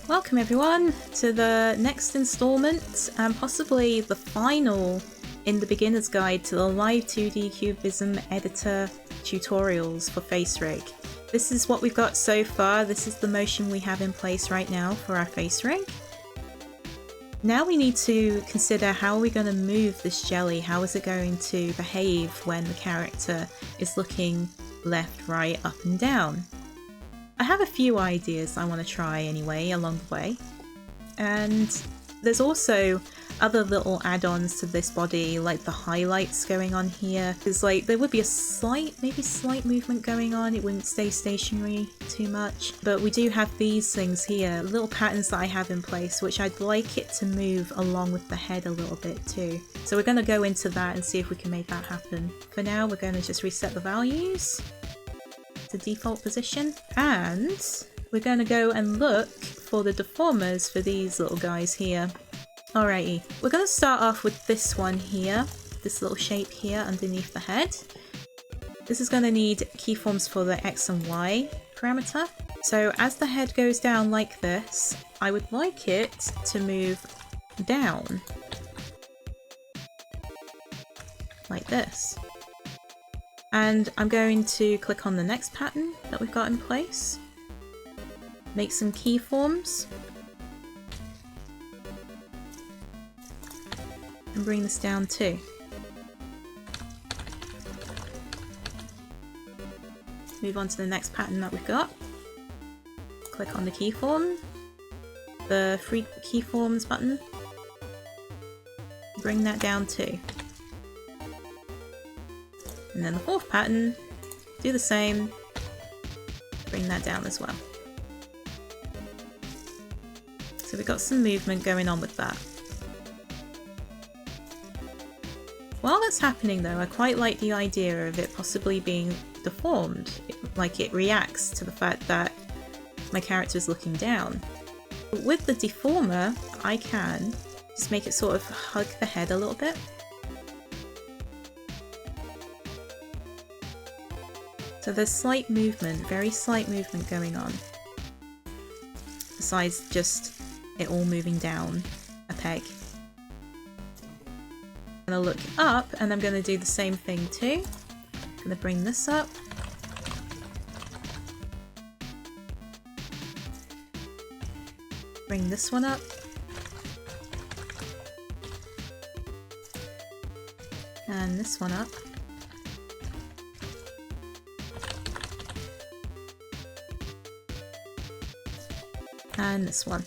Welcome everyone to the next installment and possibly the final in the beginner's guide to the Live2D Cubism editor tutorials for face rig. This is what we've got so far. This is the motion we have in place right now for our face rig. Now we need to consider how are we going to move this jelly, how is it going to behave when the character is looking left, right, up and down. I have a few ideas I want to try anyway along the way, and there's also other little add-ons to this body, like the highlights going on here. Because like there would be a maybe slight movement going on, it wouldn't stay stationary too much. But we do have these things here, little patterns that I have in place, which I'd like it to move along with the head a little bit too. So we're going to go into that and see if we can make that happen. For now we're going to just reset the values to default position, and we're going to go and look for the deformers for these little guys here. Alrighty, we're going to start off with this one here, this little shape here underneath the head. This is going to need keyforms for the X and Y parameter. So as the head goes down like this, I would like it to move down like this. And I'm going to click on the next pattern that we've got in place, make some keyforms, and bring this down too. Move on to the next pattern that we've got. Click on the keyform, the free keyforms button, bring that down too. And then the fourth pattern, do the same, bring that down as well. So we've got some movement going on with that. While that's happening though, I quite like the idea of it possibly being deformed, like it reacts to the fact that my character is looking down. With the deformer, I can just make it sort of hug the head a little bit. So there's slight movement, very slight movement going on, besides just it all moving down a peg. I'm going to look up and I'm going to do the same thing too. I'm going to bring this up. Bring this one up. And this one up. And this one.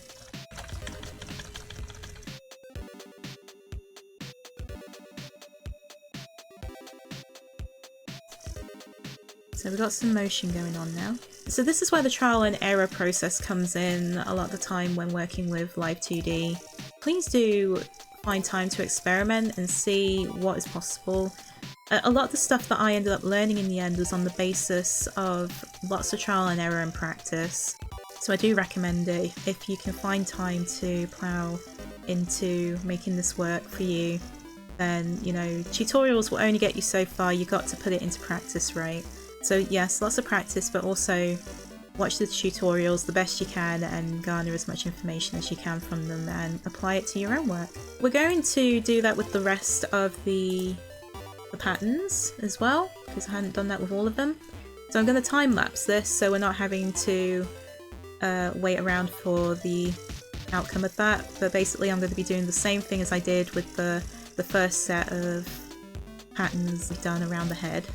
So we've got some motion going on now. So this is where the trial and error process comes in a lot of the time when working with Live2D. Please do find time to experiment and see what is possible. A lot of the stuff that I ended up learning in the end was on the basis of lots of trial and error and practice. So I do recommend it if you can find time to plow into making this work for you. Then, you know, tutorials will only get you so far, you got to put it into practice, right? So yes, lots of practice, but also watch the tutorials the best you can and garner as much information as you can from them and apply it to your own work. We're going to do that with the rest of the patterns as well, because I hadn't done that with all of them. So I'm going to time lapse this so we're not having to wait around for the outcome of that, but basically I'm going to be doing the same thing as I did with the first set of patterns done around the head.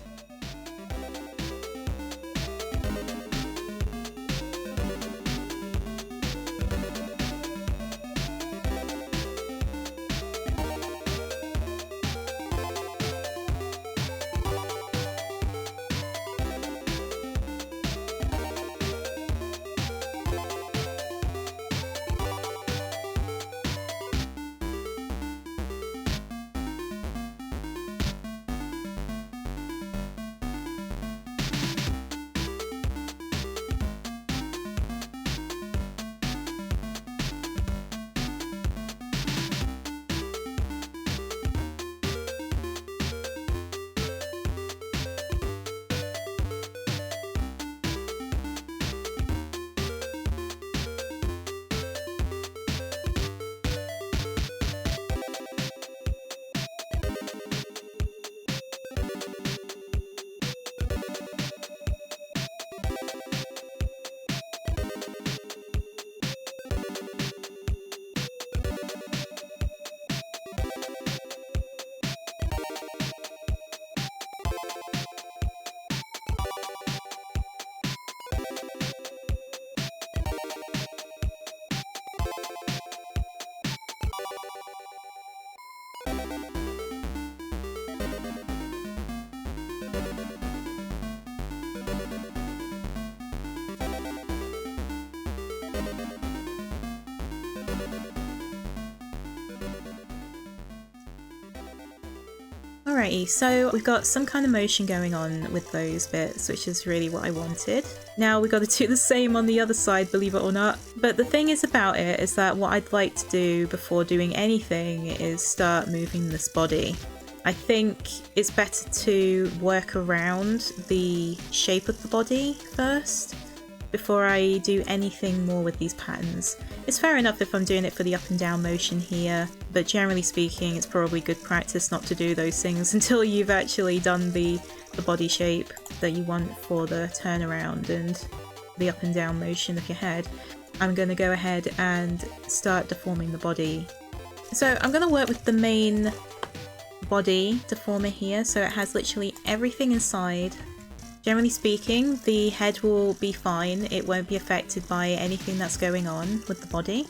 Alrighty, so we've got some kind of motion going on with those bits, which is really what I wanted. Now we've got to do the same on the other side, believe it or not. But the thing is about it is that what I'd like to do before doing anything is start moving this body. I think it's better to work around the shape of the body first before I do anything more with these patterns. It's fair enough if I'm doing it for the up and down motion here, but generally speaking it's probably good practice not to do those things until you've actually done the body shape that you want for the turnaround and the up and down motion of your head. I'm going to go ahead and start deforming the body. So I'm going to work with the main body deformer here, so it has literally everything inside. Generally speaking, the head will be fine, it won't be affected by anything that's going on with the body,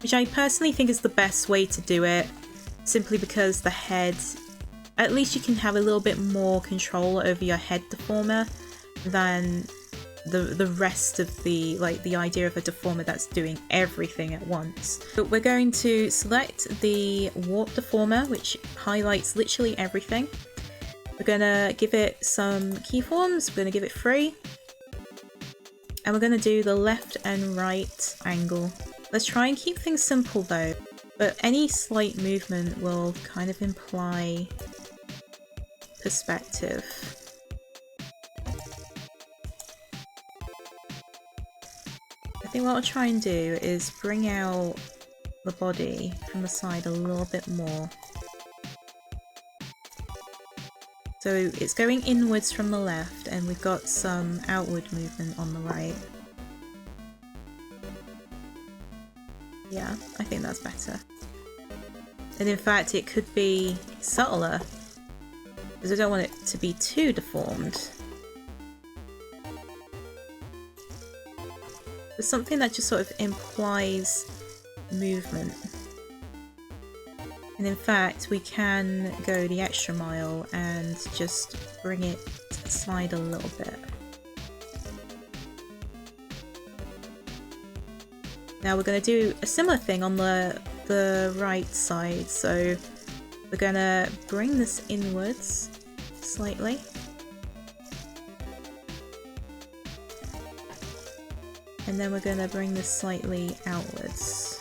which I personally think is the best way to do it, simply because the head, at least you can have a little bit more control over your head deformer than the rest of the idea of a deformer that's doing everything at once. But we're going to select the warp deformer, which highlights literally everything. We're gonna give it some keyforms, we're gonna give it 3. And we're gonna do the left and right angle. Let's try and keep things simple though, but any slight movement will kind of imply perspective. I think what I'll try and do is bring out the body from the side a little bit more. So it's going inwards from the left and we've got some outward movement on the right. Yeah, I think that's better. And in fact it could be subtler, because I don't want it to be too deformed. But something that just sort of implies movement. And in fact, we can go the extra mile and just bring it to the side a little bit. Now we're going to do a similar thing on the right side, so we're going to bring this inwards slightly. And then we're going to bring this slightly outwards.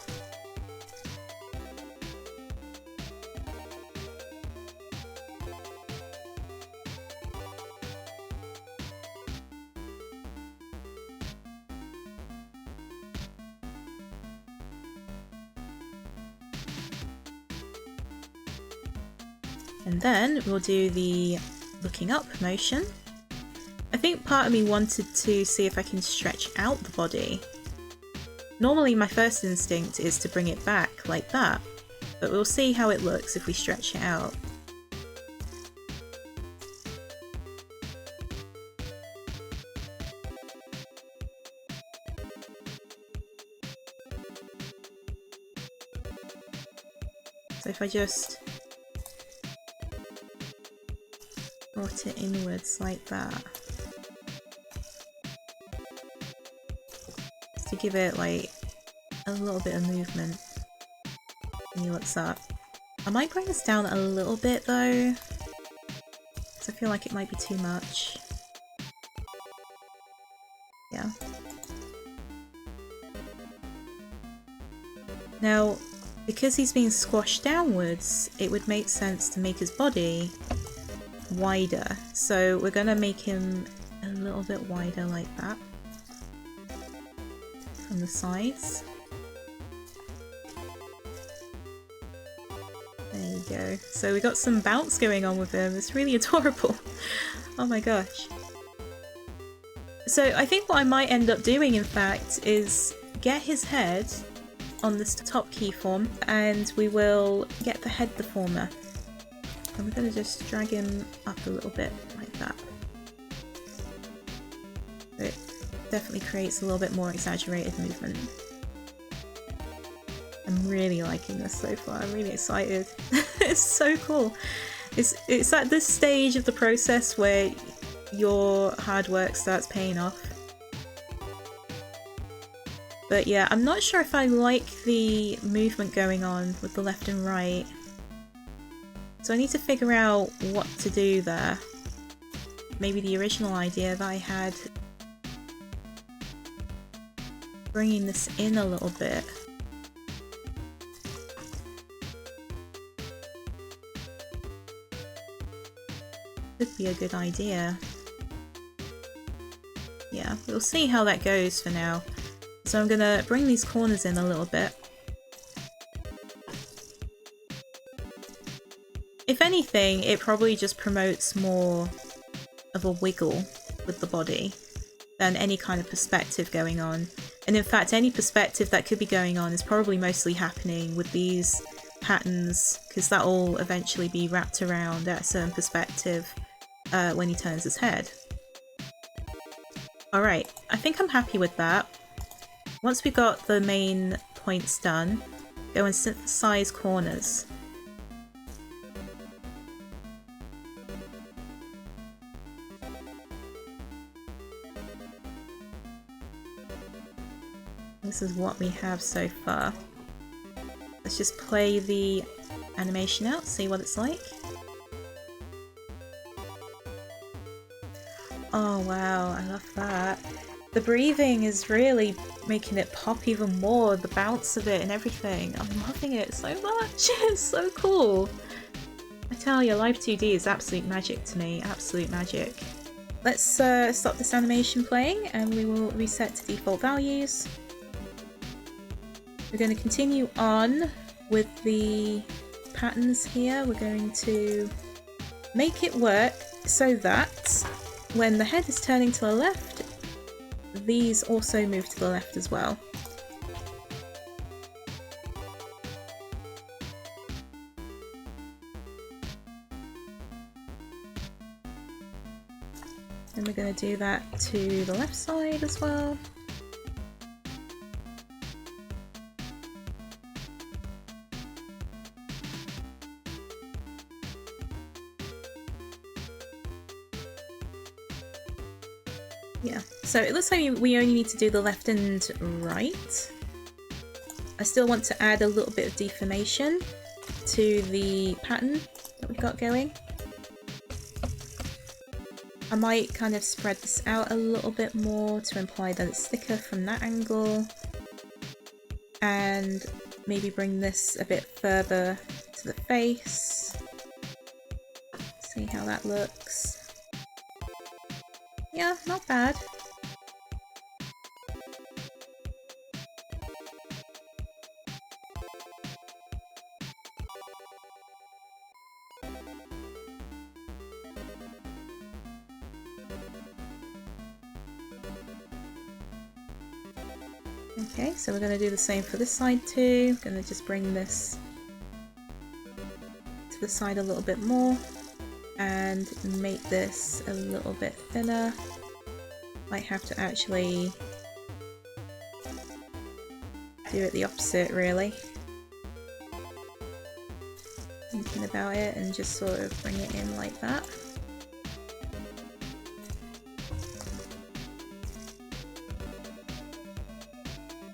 And then we'll do the looking up motion. I think part of me wanted to see if I can stretch out the body. Normally my first instinct is to bring it back like that, but we'll see how it looks if we stretch it out. So if I just brought it inwards like that, just to give it like a little bit of movement when he looks up. I might bring this down a little bit though, because I feel like it might be too much. Yeah. Now, because he's being squashed downwards, it would make sense to make his body wider. So we're going to make him a little bit wider like that from the sides. There you go. So we got some bounce going on with him. It's really adorable. Oh my gosh. So I think what I might end up doing, in fact, is get his head on this top keyform, and we will get the head deformer. And we're going to just drag him up a little bit like that. It definitely creates a little bit more exaggerated movement. I'm really liking this so far, I'm really excited. It's so cool. It's at this stage of the process where your hard work starts paying off. But yeah, I'm not sure if I like the movement going on with the left and right. So I need to figure out what to do there. Maybe the original idea that I had, bringing this in a little bit. Could be a good idea. Yeah, we'll see how that goes for now. So I'm gonna bring these corners in a little bit. If anything, it probably just promotes more of a wiggle with the body than any kind of perspective going on. And in fact, any perspective that could be going on is probably mostly happening with these patterns, because that will eventually be wrapped around at a certain perspective when he turns his head. Alright, I think I'm happy with that. Once we've got the main points done, go and synthesize corners. This is what we have so far. Let's just play the animation out, see what it's like. Oh wow, I love that. The breathing is really making it pop even more, the bounce of it and everything. I'm loving it so much, it's so cool. I tell you, Live2D is absolute magic to me, absolute magic. Let's stop this animation playing and we will reset to default values. We're going to continue on with the patterns here. We're going to make it work so that when the head is turning to the left, these also move to the left as well. And we're going to do that to the left side as well. Yeah, so it looks like we only need to do the left and right. I still want to add a little bit of deformation to the pattern that we've got going. I might kind of spread this out a little bit more to imply that it's thicker from that angle. And maybe bring this a bit further to the face. See how that looks. Yeah, not bad. Okay, so we're going to do the same for this side too. Going to just bring this to the side a little bit more and make this a little bit thinner. Might have to actually do it the opposite really. Thinking about it and just sort of bring it in like that.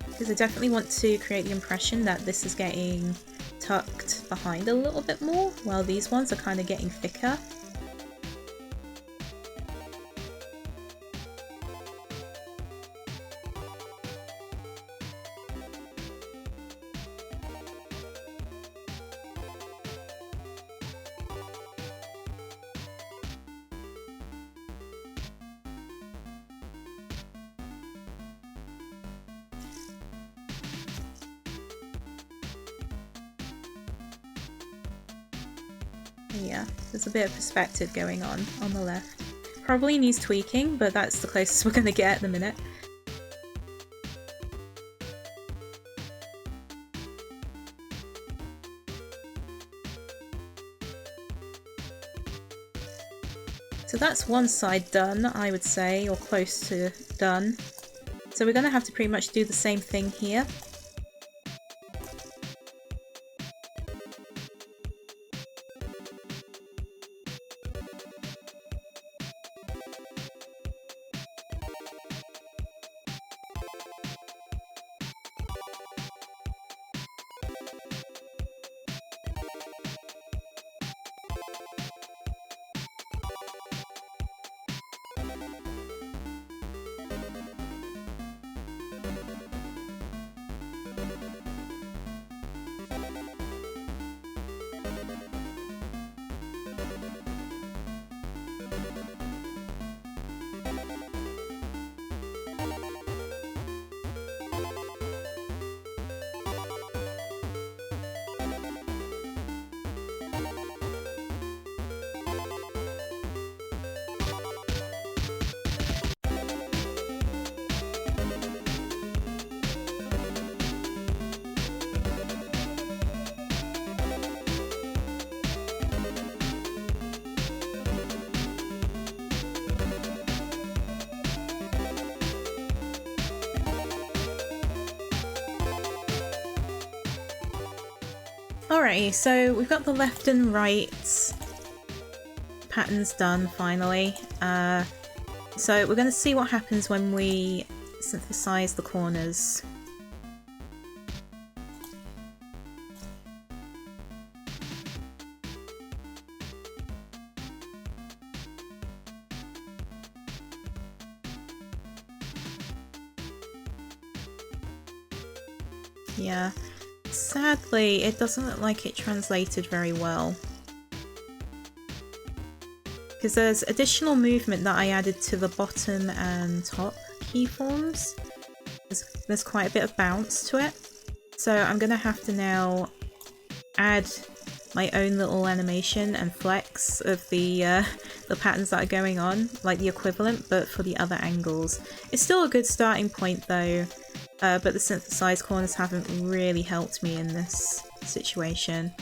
Because I definitely want to create the impression that this is getting tucked behind a little bit more, while these ones are kind of getting thicker. Yeah, there's a bit of perspective going on the left. Probably needs tweaking, but that's the closest we're going to get at the minute. So that's one side done, I would say, or close to done. So we're going to have to pretty much do the same thing here. Alrighty, so we've got the left and right patterns done finally. So we're going to see what happens when we synthesize the corners. Yeah, sadly it doesn't look like it translated very well. Because there's additional movement that I added to the bottom and top keyforms. There's quite a bit of bounce to it. So I'm going to have to now add my own little animation and flex of the patterns that are going on, like the equivalent, but for the other angles. It's still a good starting point though, but the synthesized corners haven't really helped me in this situation.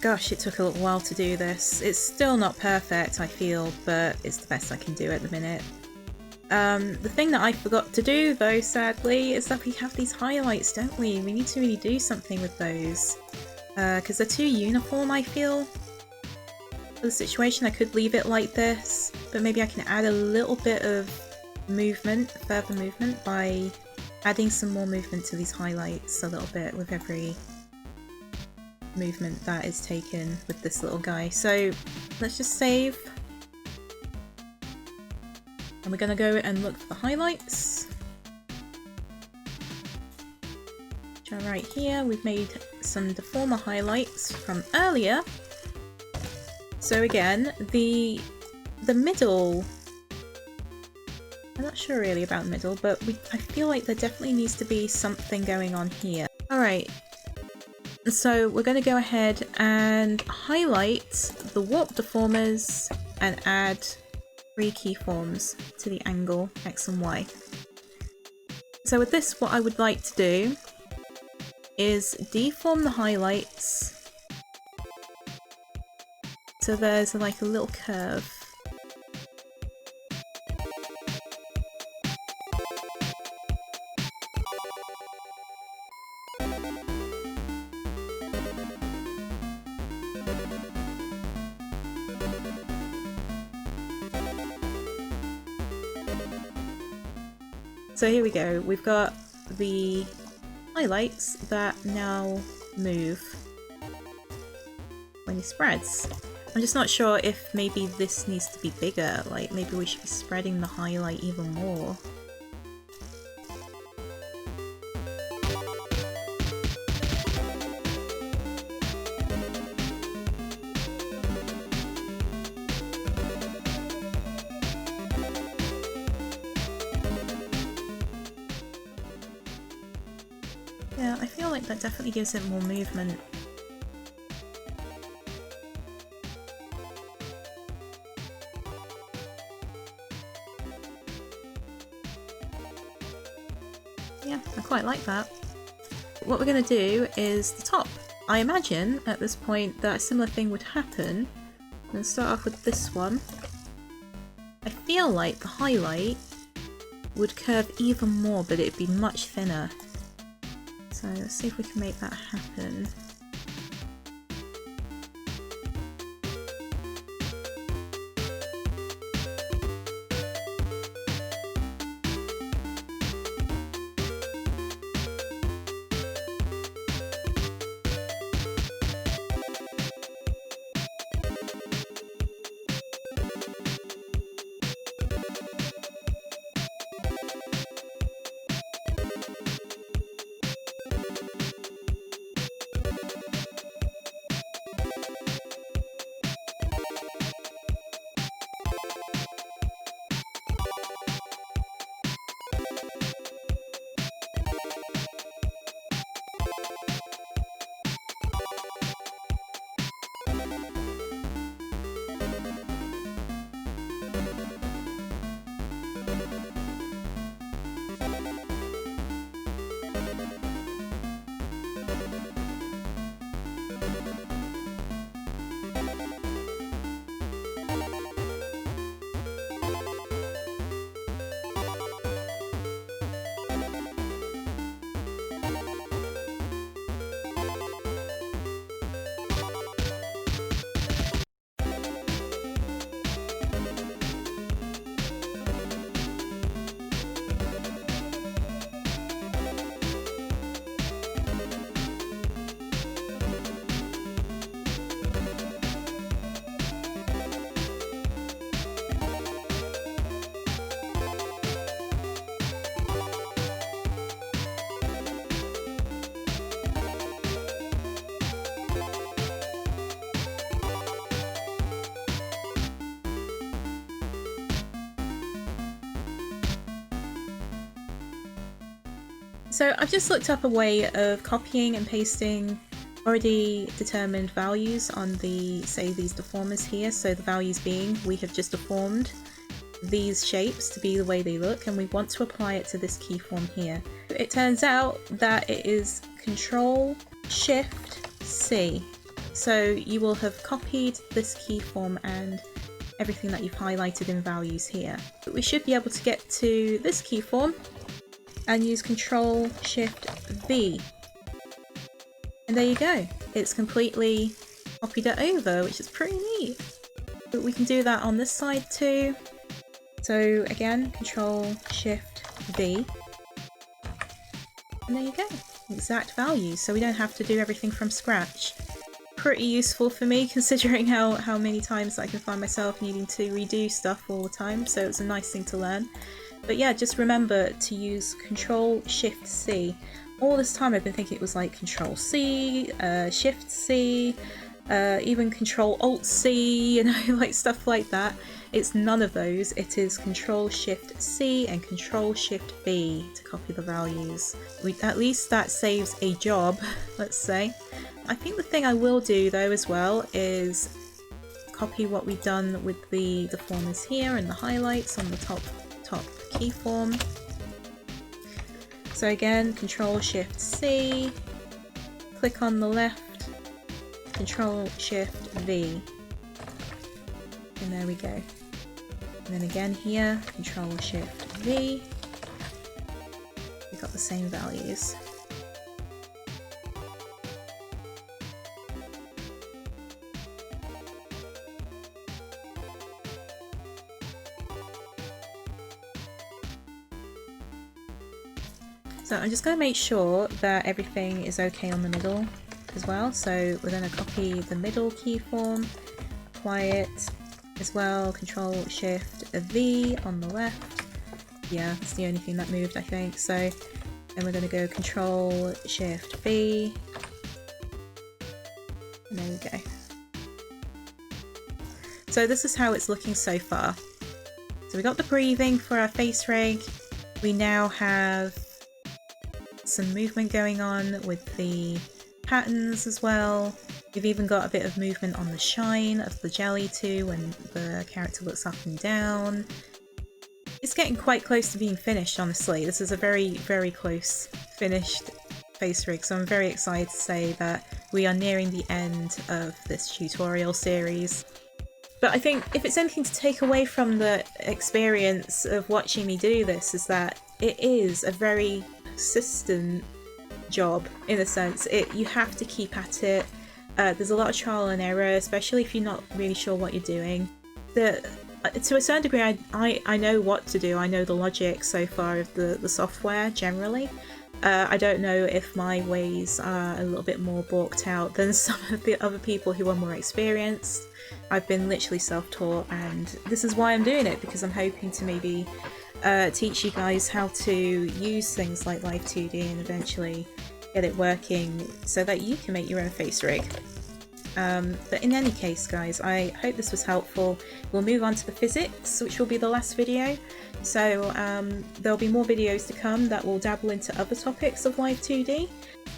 Gosh, it took a little while to do this. It's still not perfect, I feel, but it's the best I can do at the minute. The thing that I forgot to do, though, sadly, is that we have these highlights, don't we? We need to really do something with those. Because they're too uniform, I feel. For the situation, I could leave it like this, but maybe I can add a little bit of movement, further movement, by adding some more movement to these highlights a little bit with every movement that is taken with this little guy. So let's just save. And we're going to go and look for the highlights. Which are right here. We've made some deformer highlights from earlier. So again, the middle, I'm not sure really about the middle, but I feel like there definitely needs to be something going on here. Alright, so we're going to go ahead and highlight the warp deformers and add 3 keyforms to the angle X and Y. So with this, what I would like to do is deform the highlights so there's like a little curve. So here we go, we've got the highlights that now move when he spreads. I'm just not sure if maybe this needs to be bigger, like maybe we should be spreading the highlight even more. Yeah, I feel like that definitely gives it more movement. Yeah, I quite like that. What we're going to do is the top. I imagine at this point that a similar thing would happen. I'm going to start off with this one. I feel like the highlight would curve even more, but it'd be much thinner. So let's see if we can make that happen. So I've just looked up a way of copying and pasting already determined values on the, say, these deformers here. So the values being, we have just deformed these shapes to be the way they look, and we want to apply it to this keyform here. It turns out that it is Control-Shift-C. So you will have copied this keyform and everything that you've highlighted in values here. But we should be able to get to this keyform and use Control-Shift-V. And there you go. It's completely copied it over, which is pretty neat. But we can do that on this side too. So again, Control-Shift-V. And there you go. Exact values, so we don't have to do everything from scratch. Pretty useful for me, considering how many times I can find myself needing to redo stuff all the time, so it's a nice thing to learn. But yeah, just remember to use Control-Shift-C. All this time I've been thinking it was like Control-C, Shift-C, even Control-Alt-C, you know, like stuff like that. It's none of those. It is Control-Shift-C and Control-Shift-V to copy the values. At least that saves a job, let's say. I think the thing I will do though as well is copy what we've done with the deformers here and the highlights on the top keyform. So again, Control-Shift-C, click on the left, Control-Shift-V, and there we go. And then again here, Control-Shift-V, we've got the same values. So I'm just going to make sure that everything is okay on the middle as well. So we're going to copy the middle keyform, apply it as well, Control-Shift-V on the left. Yeah, that's the only thing that moved, I think. So then we're going to go Control-Shift-V. And there we go. So this is how it's looking so far. So we got the breathing for our face rig. We now have some movement going on with the patterns as well. We've even got a bit of movement on the shine of the jelly too when the character looks up and down. It's getting quite close to being finished, honestly. This is a very, very close finished face rig, so I'm very excited to say that we are nearing the end of this tutorial series. But I think if it's anything to take away from the experience of watching me do this, is that it is a very consistent job in a sense. You have to keep at it. There's a lot of trial and error, especially if you're not really sure what you're doing. To a certain degree, I know what to do. I know the logic so far of the software generally. I don't know if my ways are a little bit more balked out than some of the other people who are more experienced. I've been literally self-taught, and this is why I'm doing it, because I'm hoping to maybe teach you guys how to use things like Live2D and eventually get it working so that you can make your own face rig. But in any case, guys, I hope this was helpful. We'll move on to the physics, which will be the last video. So there'll be more videos to come that will dabble into other topics of Live2D.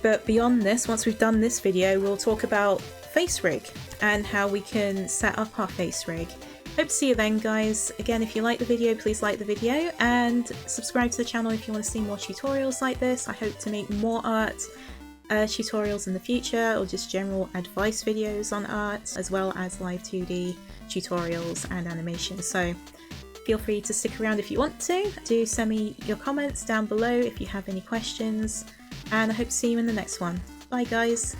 But beyond this, once we've done this video, we'll talk about face rig and how we can set up our face rig. Hope to see you then, guys. Again, if you like the video, please like the video and subscribe to the channel if you want to see more tutorials like this. I hope to make more art tutorials in the future, or just general advice videos on art, as well as Live2D tutorials and animation. So feel free to stick around if you want to. Do send me your comments down below if you have any questions, and I hope to see you in the next one. Bye, guys.